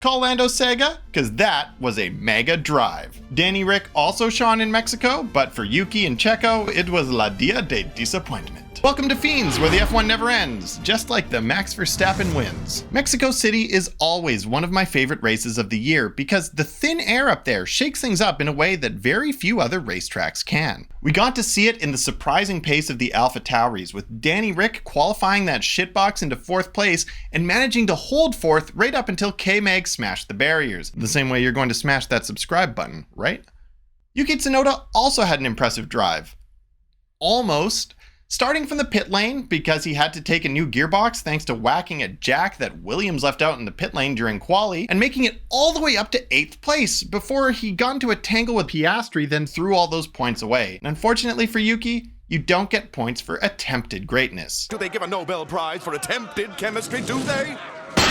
Call Lando Sega, cause that was a mega drive. Danny Rick also shone in Mexico, but for Yuki and Checo, it was la dia de disappointment. Welcome to Fiends, where the F1 never ends, just like the Max Verstappen wins. Mexico City is always one of my favorite races of the year because the thin air up there shakes things up in a way that very few other racetracks can. We got to see it in the surprising pace of the AlphaTauris, with Danny Rick qualifying that shitbox into 4th place and managing to hold 4th right up until K-Mag smashed the barriers, the same way you're going to smash that subscribe button, right? Yuki Tsunoda also had an impressive drive. Almost. Starting from the pit lane because he had to take a new gearbox thanks to whacking a jack that Williams left out in the pit lane during quali, and making it all the way up to 8th place before he got into a tangle with Piastri, then threw all those points away. And unfortunately for Yuki, you don't get points for attempted greatness. Do they give a Nobel Prize for attempted chemistry, do they?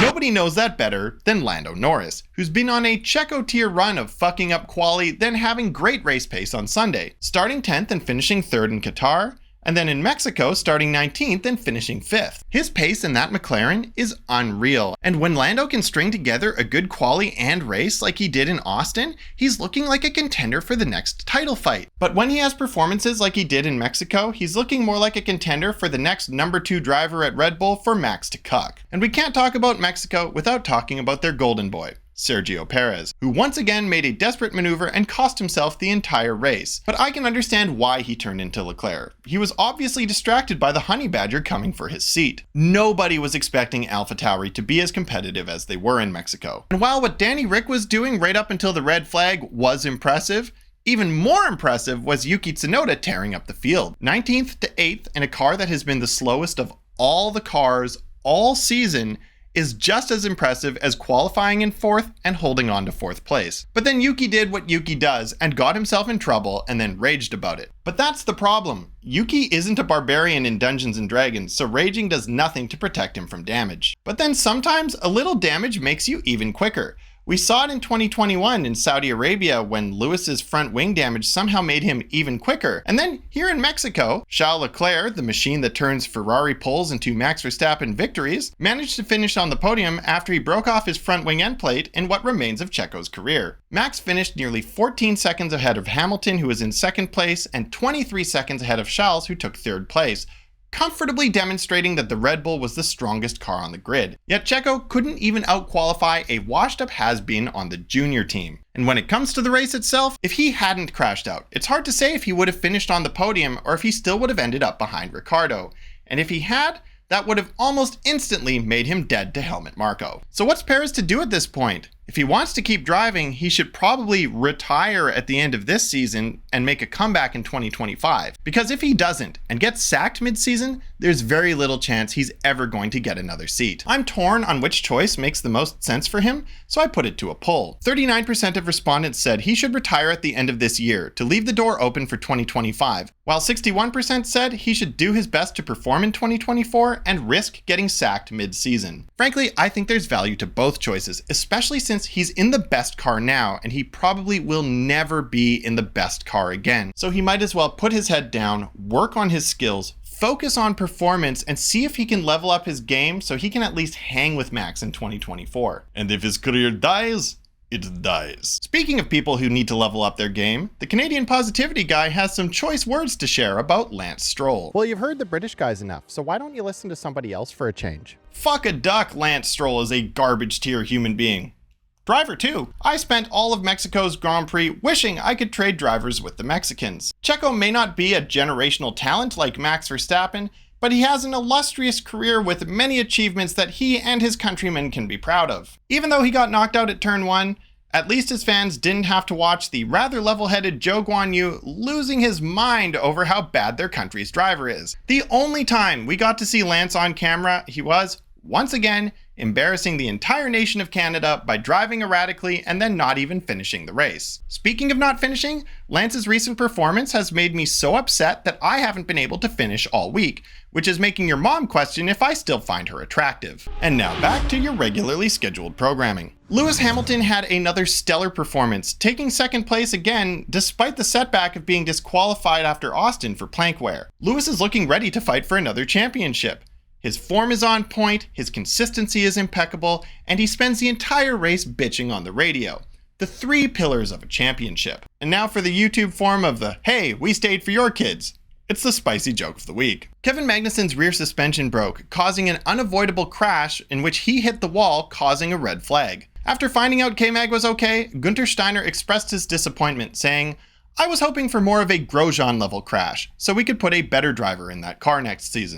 Nobody knows that better than Lando Norris, who's been on a Checo tier run of fucking up quali, then having great race pace on Sunday, starting 10th and finishing 3rd in Qatar, and then in Mexico starting 19th and finishing 5th. His pace in that McLaren is unreal, and when Lando can string together a good quali and race like he did in Austin, he's looking like a contender for the next title fight. But when he has performances like he did in Mexico, he's looking more like a contender for the next number 2 driver at Red Bull for Max to cuck. And we can't talk about Mexico without talking about their golden boy, Sergio Perez, who once again made a desperate maneuver and cost himself the entire race. But I can understand why he turned into Leclerc. He was obviously distracted by the honey badger coming for his seat. Nobody was expecting AlphaTauri to be as competitive as they were in Mexico. And while what Danny Rick was doing right up until the red flag was impressive, even more impressive was Yuki Tsunoda tearing up the field. 19th to 8th in a car that has been the slowest of all the cars all season is just as impressive as qualifying in 4th and holding on to 4th place. But then Yuki did what Yuki does and got himself in trouble and then raged about it. But that's the problem. Yuki isn't a barbarian in Dungeons and Dragons, so raging does nothing to protect him from damage. But then sometimes a little damage makes you even quicker. We saw it in 2021 in Saudi Arabia when Lewis's front wing damage somehow made him even quicker. And then here in Mexico, Charles Leclerc, the machine that turns Ferrari poles into Max Verstappen victories, managed to finish on the podium after he broke off his front wing end plate in what remains of Checo's career. Max finished nearly 14 seconds ahead of Hamilton, who was in 2nd place, and 23 seconds ahead of Charles, who took 3rd place, comfortably demonstrating that the Red Bull was the strongest car on the grid. Yet Checo couldn't even out-qualify a washed-up has-been on the junior team. And when it comes to the race itself, if he hadn't crashed out, it's hard to say if he would have finished on the podium or if he still would have ended up behind Ricciardo. And if he had, that would have almost instantly made him dead to Helmut Marko. So what's Perez to do at this point? If he wants to keep driving, he should probably retire at the end of this season and make a comeback in 2025. Because if he doesn't and gets sacked mid-season, there's very little chance he's ever going to get another seat. I'm torn on which choice makes the most sense for him, so I put it to a poll. 39% of respondents said he should retire at the end of this year to leave the door open for 2025, while 61% said he should do his best to perform in 2024 and risk getting sacked mid-season. Frankly, I think there's value to both choices, especially since he's in the best car now and he probably will never be in the best car again. So he might as well put his head down, work on his skills, focus on performance, and see if he can level up his game so he can at least hang with Max in 2024. And if his career dies, it dies. Speaking of people who need to level up their game, the Canadian Positivity guy has some choice words to share about Lance Stroll. Well, you've heard the British guys enough, so why don't you listen to somebody else for a change? Fuck a duck, Lance Stroll is a garbage tier human being. Driver too. I spent all of Mexico's Grand Prix wishing I could trade drivers with the Mexicans. Checo may not be a generational talent like Max Verstappen, but he has an illustrious career with many achievements that he and his countrymen can be proud of. Even though he got knocked out at turn 1, at least his fans didn't have to watch the rather level-headed Zhou Guanyu losing his mind over how bad their country's driver is. The only time we got to see Lance on camera, he was, once again, embarrassing the entire nation of Canada by driving erratically and then not even finishing the race. Speaking of not finishing, Lance's recent performance has made me so upset that I haven't been able to finish all week, which is making your mom question if I still find her attractive. And now back to your regularly scheduled programming. Lewis Hamilton had another stellar performance, taking 2nd place again despite the setback of being disqualified after Austin for plank wear. Lewis is looking ready to fight for another championship. His form is on point, his consistency is impeccable, and he spends the entire race bitching on the radio. The 3 pillars of a championship. And now for the YouTube form of the, hey, we stayed for your kids. It's the spicy joke of the week. Kevin Magnussen's rear suspension broke, causing an unavoidable crash in which he hit the wall, causing a red flag. After finding out K-Mag was okay, Günther Steiner expressed his disappointment, saying, I was hoping for more of a Grosjean level crash, so we could put a better driver in that car next season.